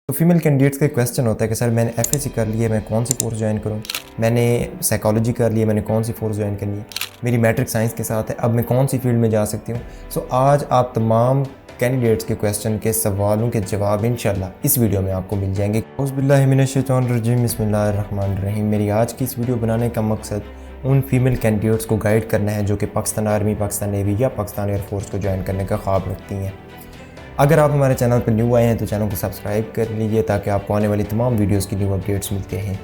तो female candidates का question होता है कि सर मैंने एफएससी कर लिया, मैं कौन सी कोर्स ज्वाइन करूं, मैंने साइकोलॉजी कर लिया, मैंने कौन सी कोर्स ज्वाइन करनी है, मेरी मैट्रिक साइंस के साथ है, अब मैं कौन सी फील्ड में जा सकती हूं। सो आज आप तमाम कैंडिडेट्स के क्वेश्चन के सवालों के जवाब इंशाल्लाह इस वीडियो में आपको मिल जाएंगे। औज़ुबिल्लाहिमिनश्शैतानिर्रजीम, बिस्मिल्लाहिर्रहमानिर्रहीम। मेरी आज की इस वीडियो बनाने का मकसद उन फीमेल कैंडिडेट्स को गाइड करना है जो कि पाकिस्तान आर्मी, पाकिस्तान नेवी या पाकिस्तान एयरफोर्स को ज्वाइन करने का ख्वाब रखती हैं। अगर आप हमारे चैनल पर न्यू आए हैं तो चैनल को सब्सक्राइब कर लीजिए ताकि आपको आने वाली तमाम वीडियोस की न्यू अपडेट्स मिलते हैं।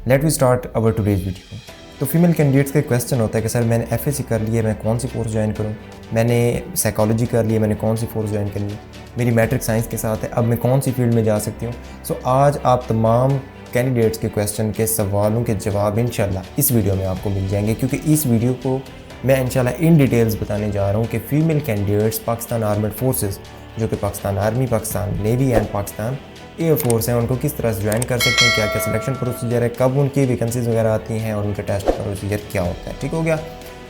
Let we start our today's video. तो फीमेल कैंडिडेट्स का क्वेश्चन होता है कि सर मैंने एफएससी कर लिया, मैं कौन सी कोर्स ज्वाइन करूं, मैंने साइकोलॉजी कर लिया, मैंने कौन सी कोर्स ज्वाइन करनी है, मेरी मैट्रिक साइंस के साथ है, अब मैं कौन सी फील्ड में जा सकती हूँ। सो आज आप तमाम कैंडिडेट्स के क्वेश्चन के सवालों के जवाब इंशाल्लाह इस वीडियो में आपको मिल जाएंगे, क्योंकि इस वीडियो को मैं इंशाल्लाह इन डिटेल्स बताने जा रहा हूँ कि female candidates Pakistan armed forces जो कि Pakistan army, Pakistan navy and Pakistan air force हैं, उनको किस तरह से ज्वाइन कर सकते हैं, क्या क्या सिलेक्शन प्रोसीजर है, कब उनकी वैकेंसीज वगैरह आती हैं और उनका टेस्ट प्रोसीजर क्या होता है। ठीक हो गया।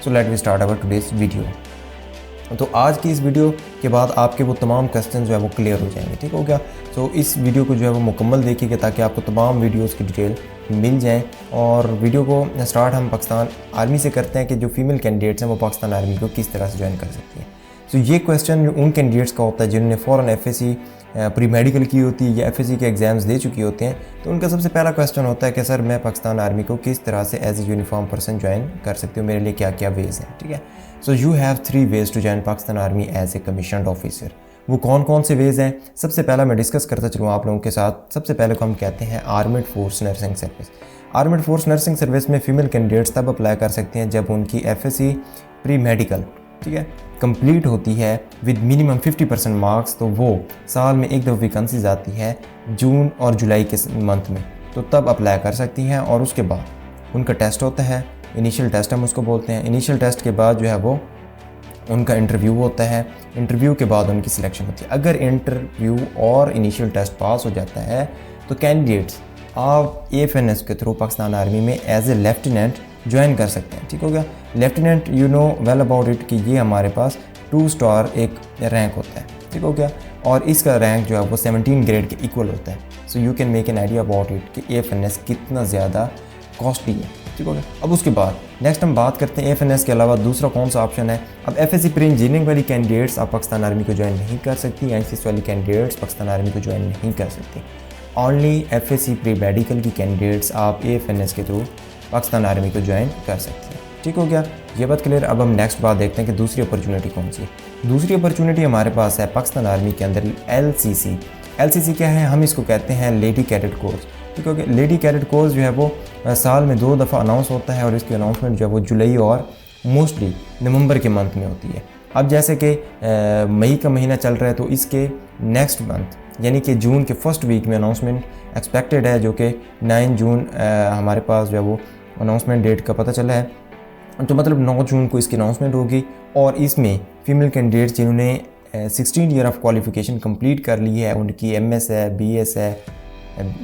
So let we start our today's video. तो आज की इस वीडियो के बाद आपके वो तमाम क्वेश्चन जो है वो क्लियर हो जाएंगे। ठीक हो गया। सो इस वीडियो को जो है वो मुकम्मल देखिएगा ताकि आपको तमाम वीडियोस की डिटेल मिल जाएं। और वीडियो को स्टार्ट हम पाकिस्तान आर्मी से करते हैं कि जो फीमेल कैंडिडेट्स हैं वो पाकिस्तान आर्मी को किस तरह से ज्वाइन कर सकती हैं। तो ये क्वेश्चन उन कैंडिडेट्स का होता है जिन्होंने फ़ौरन एफएससी प्री मेडिकल की होती है या एफएससी के एग्ज़ाम्स दे चुके होते हैं। तो उनका सबसे पहला क्वेश्चन होता है कि सर मैं पाकिस्तान आर्मी को किस तरह से as a uniform person join कर सकती हूँ, मेरे लिए क्या क्या वेज़ हैं। ठीक है। So you have 3 ways to join Pakistan army as a commissioned officer. वो कौन कौन से वेज़ हैं, सबसे पहला मैं डिस्कस करता चलूँ आप लोगों के साथ। सबसे पहले को हम कहते हैं armed force nursing service. Armed force nursing service में फ़ीमेल कैंडिडेट्स तब अप्लाई कर सकते हैं जब उनकी एफएससी प्री मेडिकल, ठीक है, कंप्लीट होती है विद मिनिमम 50% मार्क्स। तो वो साल में एक दफ़ा वैकेंसीज आती है जून और जुलाई के मंथ में, तो तब अप्लाई कर सकती हैं। और उसके बाद उनका टेस्ट होता है, इनिशियल टेस्ट हम उसको बोलते हैं। इनिशियल टेस्ट के बाद जो है वो उनका इंटरव्यू होता है। इंटरव्यू के बाद उनकी सिलेक्शन होती है। अगर इंटरव्यू और इनिशियल टेस्ट पास हो जाता है तो कैंडिडेट्स आप एएफएनएस के थ्रू पाकिस्तान आर्मी में एज ए लेफ्टिनेंट ज्वाइन कर सकते हैं। ठीक हो गया। Lieutenant you know well about it कि ये हमारे पास 2 स्टार एक रैंक होता है। ठीक हो गया। और इसका रैंक जो है वो 17 ग्रेड के इक्वल होता है। So you can make an idea about it कि एएफएनएस कितना ज़्यादा कॉस्टली है। ठीक हो गया। अब उसके बाद नेक्स्ट हम बात करते हैं एएफएनएस के अलावा दूसरा कौन सा ऑप्शन है। अब एफएससी प्री इंजीनियरिंग वाली कैंडिडेट्स आप पाकिस्तान आर्मी को ज्वाइन नहीं कर सकती। आईसीएस वाली कैंडिडेट्स पाकिस्तान आर्मी को ज्वाइन नहीं कर सकती। ओनली एफएससी प्री मेडिकल की कैंडिडेट्स आप एएफएनएस के थ्रू पाकिस्तान आर्मी को ज्वाइन कर सकते हैं। ठीक हो गया। ये बात क्लियर। अब हम नेक्स्ट बात देखते हैं कि दूसरी अपॉर्चुनिटी कौन सी है। दूसरी अपॉर्चुनिटी हमारे पास है पाकिस्तान आर्मी के अंदर एलसीसी। एलसीसी क्या है, हम इसको कहते हैं लेडी कैडेट कोर्स। ठीक हो गया। लेडी कैडेट कोर्स जो है वो साल में 2 दफ़ा अनाउंस होता है और इसकी अनाउंसमेंट जो है वो जुलाई और मोस्टली नवंबर के मंथ में होती है। अब जैसे कि मई का महीना चल रहा है तो इसके नेक्स्ट मंथ यानी कि जून के फर्स्ट वीक में अनाउंसमेंट एक्सपेक्टेड है, जो कि 9 जून हमारे पास जो है वो अनाउंसमेंट डेट का पता चला है। तो मतलब 9 जून को इसकी अनाउंसमेंट होगी। और इसमें फ़ीमेल कैंडिडेट्स जिन्होंने 16 ईयर ऑफ क्वालिफ़िकेशन कंप्लीट कर ली है, उनकी एमएस है, बीएस है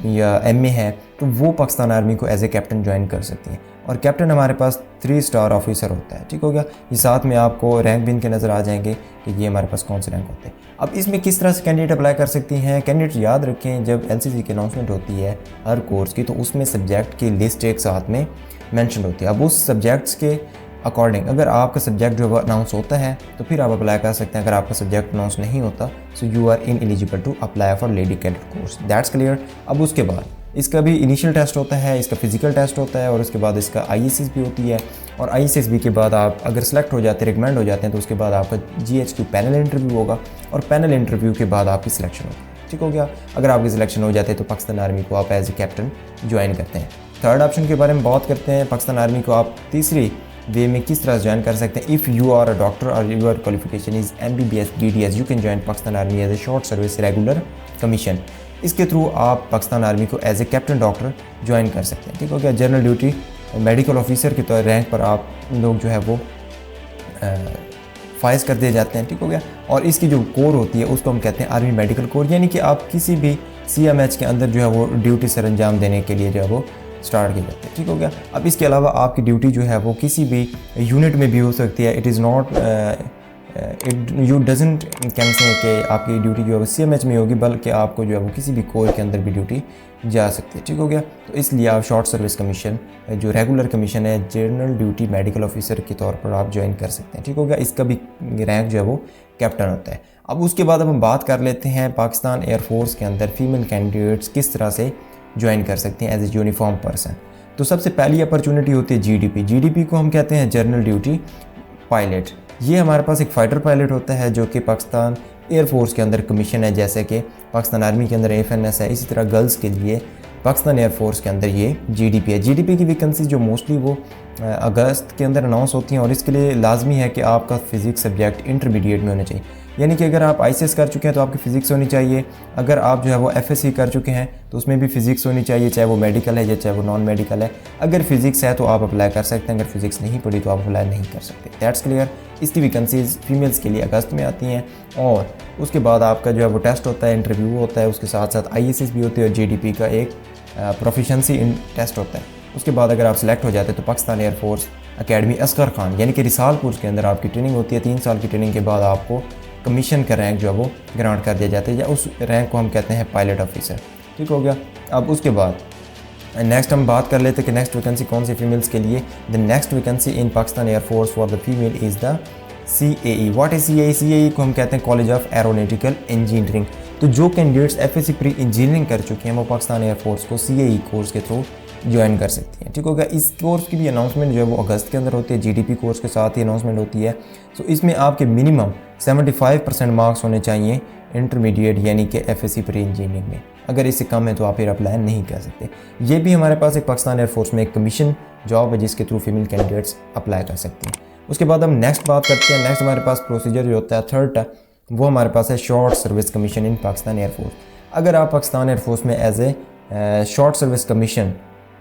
या एमए है, तो वो पाकिस्तान आर्मी को एज ए कैप्टन ज्वाइन कर सकती हैं। और कैप्टन हमारे पास 3 स्टार ऑफिसर होता है। ठीक हो गया। ये साथ में आपको रैंक भी इनके नज़र आ जाएंगे कि ये हमारे पास कौन से रैंक होते हैं। अब इसमें किस तरह से कैंडिडेट अप्लाई कर सकती हैं। कैंडिडेट याद रखें जब एलसीसी की अनाउंसमेंट होती है हर कोर्स की तो उसमें सब्जेक्ट की लिस्ट एक साथ में मेंशन होती है। अब उस सब्जेक्ट्स के अकॉर्डिंग अगर आपका सब्जेक्ट जो है अनाउंस होता है तो फिर आप अप्लाई कर सकते हैं। अगर आपका सब्जेक्ट अनाउंस नहीं होता so you are ineligible to apply for lady cadet course. That's clear. अब उसके बाद इसका भी इनिशियल टेस्ट होता है, इसका फिजिकल टेस्ट होता है और उसके बाद इसका आईएसएस भी होती है। और आईएसएस के बाद आप अगर सेलेक्ट हो जाते हैं, रिकमेंड हो जाते हैं, तो उसके बाद आपका जीएचक्यू पैनल इंटरव्यू होगा और पैनल इंटरव्यू के बाद आपकी सिलेक्शन होगी। ठीक हो गया। अगर आपकी सिलेक्शन हो जाती है तो पाकिस्तान आर्मी को आप एज ए कैप्टन ज्वाइन करते हैं। थर्ड ऑप्शन के बारे में बात करते हैं। पाकिस्तान आर्मी को आप तीसरी वे में किस तरह ज्वाइन कर सकते हैं। If you are a doctor और your qualification is MBBS BDS you can join Pakistan army as a short service regular commission. इसके थ्रू आप पाकिस्तान आर्मी को as a captain doctor join कर सकते हैं। ठीक हो गया। जनरल ड्यूटी मेडिकल ऑफिसर के तौर रैंक पर आप लोग जो है वो फाइज कर दिए जाते हैं। ठीक हो गया। और इसकी जो कोर होती है उसको हम कहते हैं आर्मी मेडिकल कोर, यानी कि आप किसी भी CMH के अंदर जो है वो ड्यूटी सर अंजाम देने के लिए जो है वो स्टार्ट किए जाते हैं। ठीक हो गया। अब इसके अलावा आपकी ड्यूटी जो है वो किसी भी यूनिट में भी हो सकती है। It is not you doesn't can say कि आपकी ड्यूटी जो है वो CMH में होगी, बल्कि आपको जो है वो किसी भी कोर के अंदर भी ड्यूटी जा सकती है। ठीक हो गया। तो इसलिए आप शॉर्ट सर्विस कमीशन जो रेगुलर कमीशन है जनरल ड्यूटी मेडिकल ऑफिसर के तौर पर आप ज्वाइन कर सकते हैं। ठीक हो गया। इसका भी रैंक जो है वो कैप्टन होता है। अब उसके बाद अब हम बात कर लेते हैं पाकिस्तान एयरफोर्स के अंदर फीमेल कैंडिडेट्स किस तरह से ज्वाइन कर सकते हैं एज ए यूनिफॉर्म पर्सन। तो सबसे पहली अपॉर्चुनिटी होती है GDP को हम कहते हैं जनरल ड्यूटी पायलट। ये हमारे पास एक फ़ाइटर पायलट होता है जो कि पाकिस्तान एयरफोर्स के अंदर कमीशन है, जैसे कि पाकिस्तान आर्मी के अंदर AFNS है। इसी तरह गर्ल्स के लिए पाकिस्तान एयरफोर्स के अंदर ये GDP है। GDP की वैकेंसी जो मोस्टली वो अगस्त के अंदर अनाउंस होती हैं और इसके लिए लाजमी है कि आपका फ़िज़िक्स सब्जेक्ट इंटरमीडिएट में होना चाहिए। यानी कि अगर आप ICS कर चुके हैं तो आपकी फ़िज़िक्स होनी चाहिए। अगर आप जो है वो FSC कर चुके हैं तो उसमें भी फ़िज़िक्स होनी चाहिए, चाहे वो मेडिकल है या चाहे वो नॉन मेडिकल है। अगर फ़िज़िक्स है तो आप अप्लाई कर सकते हैं, अगर फ़िज़िक्स नहीं पढ़ी तो आप अप्लाई नहीं कर सकते। That's clear. इसकी वैकेंसीज़ फीमेल्स के लिए अगस्त में आती हैं और उसके बाद आपका जो है वो टेस्ट होता है, इंटरव्यू होता है, उसके साथ साथ ISS भी होती है और GDP का एक प्रोफिशेंसी टेस्ट होता है। उसके बाद अगर आप सेलेक्ट हो जाते हैं तो पाकिस्तान एयरफोर्स अकेडमी असगर खान यानी कि रिसालपुर के अंदर आपकी ट्रेनिंग होती है। 3 साल की ट्रेनिंग के बाद आपको कमीशन का रैंक जो है वो ग्रांट कर दिया जाता है, या उस रैंक को हम कहते हैं पायलट ऑफिसर। ठीक हो गया। अब उसके बाद नेक्स्ट हम बात कर लेते हैं कि नेक्स्ट वैकेंसी कौन सी फीमेल्स के लिए। The next vacancy in Pakistan air force for the female is the CAE। What is CAE? CAE को हम कहते हैं कॉलेज ऑफ एरोनॉटिकल इंजीनियरिंग। तो जो कैंडिडेट्स FSC प्री इंजीनियरिंग कर चुके हैं वो पाकिस्तान एयरफोर्स को CAE कोर्स के थ्रू ज्वाइन कर सकती हैं। ठीक होगा। इस कोर्स की भी अनाउंसमेंट जो है वो अगस्त के अंदर होती है। GDP कोर्स के साथ ही अनाउंसमेंट होती है। सो इसमें आपके मिनिमम 75% मार्क्स होने चाहिए इंटरमीडिएट यानी कि FSC प्री इंजीनियरिंग में। अगर इससे कम है तो आप फिर अप्लाई नहीं कर सकते। ये भी हमारे पास एक पाकिस्तान एयरफोर्स में एक कमीशन जॉब है जिसके थ्रू फीमेल कैंडिडेट्स अप्लाई कर सकते हैं। उसके बाद हम नेक्स्ट बात करते हैं। नेक्स्ट हमारे पास प्रोसीजर जो होता है थर्ड, वो हमारे पास है short service commission in Pakistan air force. अगर आप पाकिस्तान एयरफोर्स में as a short service commission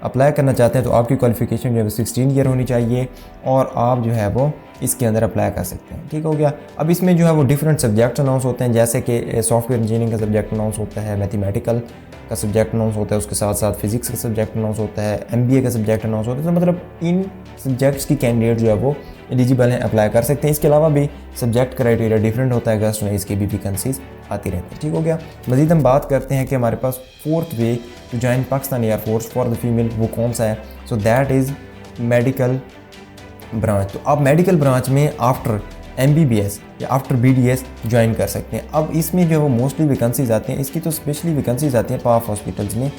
apply करना चाहते हैं तो आपकी क्वालिफिकेशन जो है 16 ईयर होनी चाहिए और आप जो है वो इसके अंदर अप्लाई कर सकते हैं। ठीक हो गया। अब इसमें जो है वो डिफरेंट सब्जेक्ट अनाउंस होते हैं, जैसे कि सॉफ्टवेयर इंजीनियरिंग का सब्जेक्ट अनाउंस होता है, मैथमेटिकल का सब्जेक्ट अनाउंस होता है, उसके साथ साथ फिजिक्स का सब्जेक्ट अनाउंस होता है, MBA का सब्जेक्ट अनाउंस होता है। तो मतलब इन सब्जेक्ट्स की कैंडिडेट जो है वो एलिजिबल हैं, अप्लाई कर सकते हैं। इसके अलावा भी सब्जेक्ट क्राइटेरिया डिफरेंट होता है, अगस्त में इसकी भी वैकेंसीज आती रहती है। ठीक हो गया। मज़ीद हम बात करते हैं कि हमारे पास fourth way to join Pakistan air force for the female वो कौन सा है। So that is medical branch. तो आप मेडिकल ब्रांच में आफ्टर MBBS या आफ्टर BDS ज्वाइन कर सकते हैं। अब इसमें जो है वो मोस्टली वैकेंसीज आती हैं, इसकी तो स्पेशली वैकेंसीज आती हैं पाफ हॉस्पिटल्स में,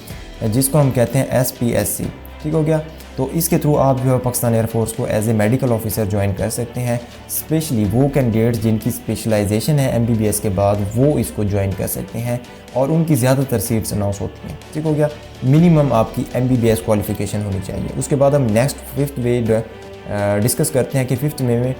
जिसको हम कहते हैं SPSC। ठीक हो गया। तो इसके थ्रू आप जो है पाकिस्तान एयरफोर्स को as a medical officer join कर सकते हैं। स्पेशली वो कैंडिडेट्स जिनकी स्पेशलाइजेशन है MBBS के बाद वो इसको ज्वाइन कर सकते हैं और उनकी ज़्यादातर सीट्स अनाउंस होती हैं। ठीक हो गया। मिनिमम आपकी MBBS क्वालिफिकेशन होनी चाहिए। उसके बाद हम नेक्स्ट फिफ्थ वे डिस्कस करते हैं कि फिफ्थ में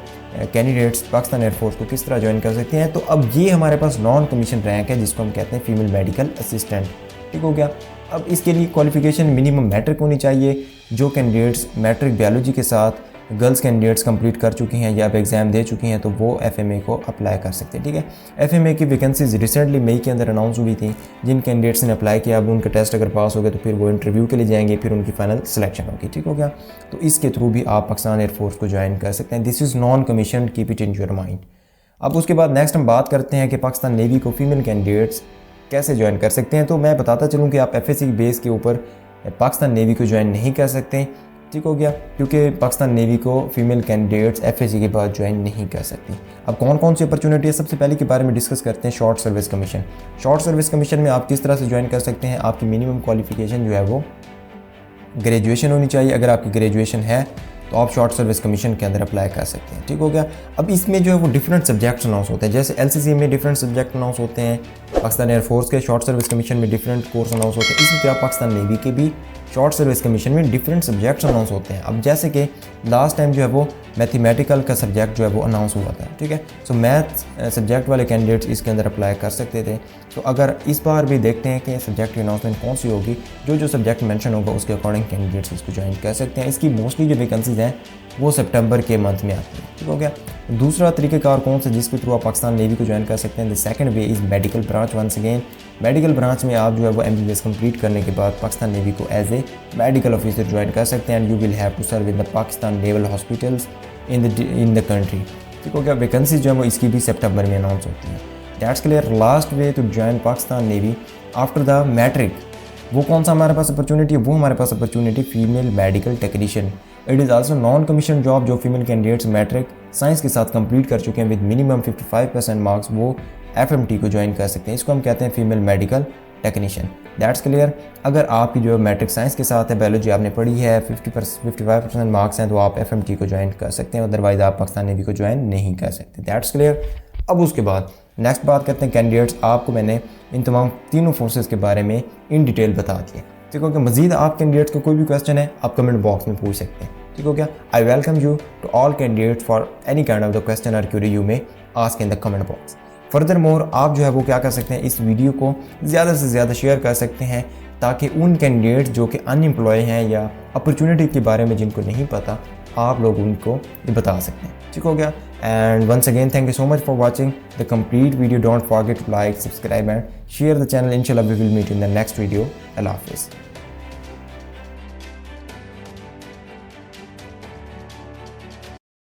कैंडिडेट्स पाकिस्तान एयरफोर्स को किस तरह ज्वाइन कर सकते हैं। तो अब ये हमारे पास नॉन कमीशन रैंक है जिसको हम कहते हैं फीमेल मेडिकल असिस्टेंट। ठीक हो गया। अब इसके लिए क्वालिफिकेशन मिनिमम मैट्रिक होनी चाहिए। जो कैंडिडेट्स मैट्रिक बायोलॉजी के साथ गर्ल्स कैंडिडेट्स कंप्लीट कर चुकी हैं या अब एग्ज़ाम दे चुकी हैं तो वो FMA को अप्लाई कर सकते हैं। ठीक है। FMA की वैकेंसीज रिसेंटली मई के अंदर अनाउंस हुई थी। जिन कैंडिडेट्स ने अप्लाई किया अब उनका टेस्ट अगर पास हो गए तो फिर वो इंटरव्यू के लिए जाएंगे, फिर उनकी फाइनल सिलेक्शन होगी। ठीक हो गया। तो इसके थ्रू भी आप पाकिस्तान एयरफोर्स को ज्वाइन कर सकते हैं। This is non commission, keep it in your mind. अब उसके बाद नेक्स्ट हम बात करते हैं कि पाकिस्तान नेवी को फीमेल कैंडिडेट्स कैसे ज्वाइन कर सकते हैं। तो मैं बताता चलूँ कि आप FSC की बेस के ऊपर पाकिस्तान नेवी को ज्वाइन नहीं कर सकते। ठीक हो गया। क्योंकि पाकिस्तान नेवी को फीमेल कैंडिडेट्स FSC के बाद ज्वाइन नहीं कर सकती। अब कौन कौन सी अपॉर्चुनिटी है, सबसे पहले के बारे में डिस्कस करते हैं short service commission. Short service commission में आप किस तरह से ज्वाइन कर सकते हैं। आपकी मिनिमम क्वालिफिकेशन जो है वो ग्रेजुएशन होनी चाहिए। अगर आपकी ग्रेजुएशन है तो आप शॉर्ट सर्विस कमीशन के अंदर अप्लाई कर सकते हैं। ठीक हो गया। अब इसमें जो है वो डिफरेंट सब्जेक्ट्स अनाउंस होते हैं, जैसे LCC में डिफरेंट सब्जेक्ट अनाउंस होते हैं, पाकिस्तान एयरफोर्स के शॉर्ट सर्विस कमीशन में डिफरेंट कोर्स अनाउंस होते हैं। इसी तरह पाकिस्तान नेवी के भी शॉर्ट सर्विस कमीशन में डिफरेंट सब्जेक्ट्स अनाउंस होते हैं। अब जैसे कि लास्ट टाइम जो है वो मैथमेटिकल का सब्जेक्ट जो है वो अनाउंस हुआ था। ठीक है। सो मैथ सब्जेक्ट वाले कैंडिडेट्स इसके अंदर अप्लाई कर सकते थे। तो अगर इस बार भी देखते हैं कि सब्जेक्ट की अनाउंसमेंट कौन सी होगी, जो सब्जेक्ट मेंशन होगा उसके अकॉर्डिंग कैंडिडेट्स इसको ज्वाइन कर सकते हैं। इसकी मोस्टली जो वैकेंसीज हैं वो सितंबर के मंथ में आती है। ठीक हो गया। दूसरा तरीक़ेकार कौन सा जिसके थ्रू आप पाकिस्तान नेवी को ज्वाइन कर सकते हैं। The second way is medical branch. Once again medical branch में आप जो है वो MBBS कंप्लीट करने के बाद पाकिस्तान नेवी को as a medical officer join कर सकते हैं। And you will have to serve in the Pakistan naval hospitals in the country. ठीक हो गया। वैकेंसी जो है वो इसकी भी सितंबर में अनाउंस होती है। That's clear. Last way to join Pakistan navy after the matric, वो कौन सा हमारे पास अपॉर्चुनिटी है? वो हमारे पास opportunity female medical technician. It is also non commission job. जो फीमेल कैंडिडेट्स मैट्रिक साइंस के साथ कंप्लीट कर चुके हैं विद मिनिमम 55% मार्क्स, वो FMT को ज्वाइन कर सकते हैं। इसको हम कहते हैं female medical technician. That's clear. अगर आपकी जो मैट्रिक साइंस के साथ है, बायोलॉजी आपने पढ़ी है, 55% मार्क्स हैं, तो आप FMT को ज्वाइन कर सकते हैं, अदरवाइज आप पाकिस्तान नेवी को ज्वाइन नहीं कर सकते। That's clear. अब उसके बाद नेक्स्ट बात करते हैं कैंडिडेट्स। आपको मैंने इन तमाम तीनों फोर्सेस के बारे में इन डिटेल बता दिए। ठीक हो गया। मजीद आप कैंडिडेट्स को कोई भी क्वेश्चन है आप कमेंट बॉक्स में पूछ सकते हैं। ठीक हो गया। I welcome you to all candidates for any kind of the question और query you may ask in the comment box. Furthermore आप जो है वो क्या कर सकते हैं, इस वीडियो को ज़्यादा से ज़्यादा शेयर कर सकते हैं ताकि उन कैंडिडेट्स जो कि अनएम्प्लॉय हैं या अपॉर्चुनिटी के बारे में जिनको नहीं पता, आप लोग उनको ये बता सकते हैं। ठीक हो गया। And once again thank you so much for watching the complete video. Don't forget to like, subscribe and share the channel. इंशाल्लाह we will meet in the next video. अल्लाह हाफिज़।